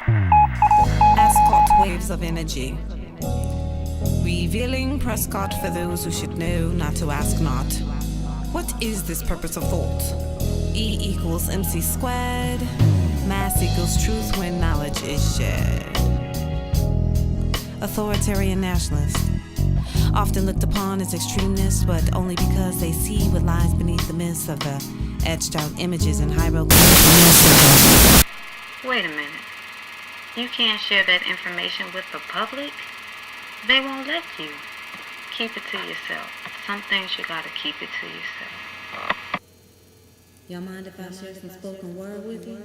Ascot waves of energy. Revealing Prescott for those who should know, not to ask not. What is this purpose of thought? E equals MC squared. Mass equals truth when knowledge is shared. Authoritarian nationalists, often looked upon as extremists, but only because they see what lies beneath the mist of the etched out images and hieroglyphs. Wait a minute. You can't share that information with the public? They won't let you. Keep it to yourself. Some things you gotta keep it to yourself. Y'all mind if I share some spoken word with you?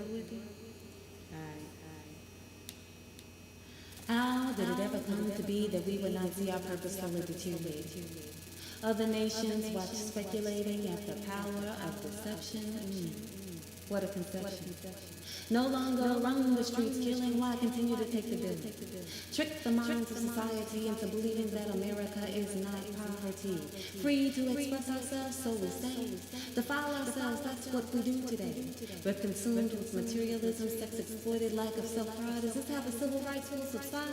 How did it ever come to be that we would not see our purpose slowly deteriorate? Other nations watch speculating at the power of deception. What a conception. No longer roam the streets killing, why continue to take the bill? Trick the minds of society into believing that America is not poverty. Free to express ourselves, so we say. Defile ourselves, that's what we do today. We're consumed with materialism, sex exploited, lack of self-pride. Is this how the civil rights will subside?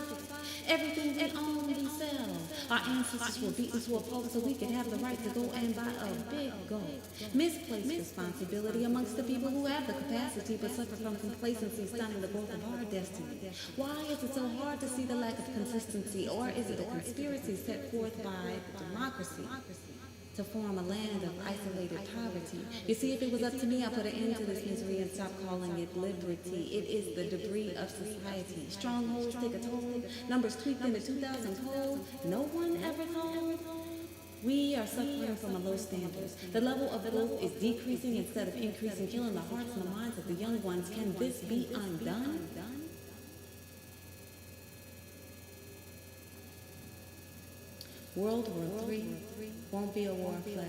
Everything we own, we sell. Our ancestors were beaten to a pulp so we could have the right to go and buy a big gold. Misplaced responsibility amongst the people who have the capacity but suffer from complacency, stunning the growth of our destiny. Why is it so hard to see the lack of consistency, or is it a conspiracy set forth by democracy to form a land of isolated poverty? You see, if it was up to me, I'd put an end to this misery and stop calling it liberty. It is the debris of society. Strongholds take a toll, numbers tweaked in the 2000 code. No one ever told. We are suffering from a low standard. The level of growth is decreasing instead of increasing, killing the hearts and the minds of the young ones. Can this be undone? World War III won't be a war of flesh.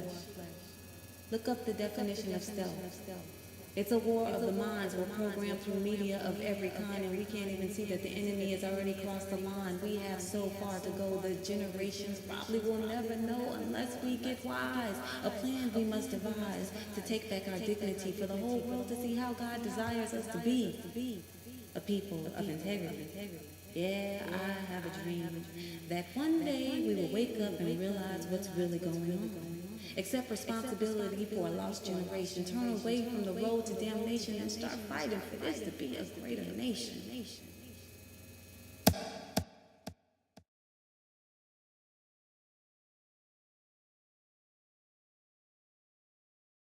Look up the definition of stealth. It's a war of the minds. We're programmed through media of every kind, and we can't even see that the enemy has already crossed the line. We have so far to go. The generations probably will never know unless we get wise. A plan we must devise to take back our dignity for the whole world to see how God desires us to be. A people of integrity. Yeah, I have a dream that one day we will wake up and realize what's really going on. Accept responsibility for a lost generation. Turn away from the road to damnation and start fighting for this to be a greater nation.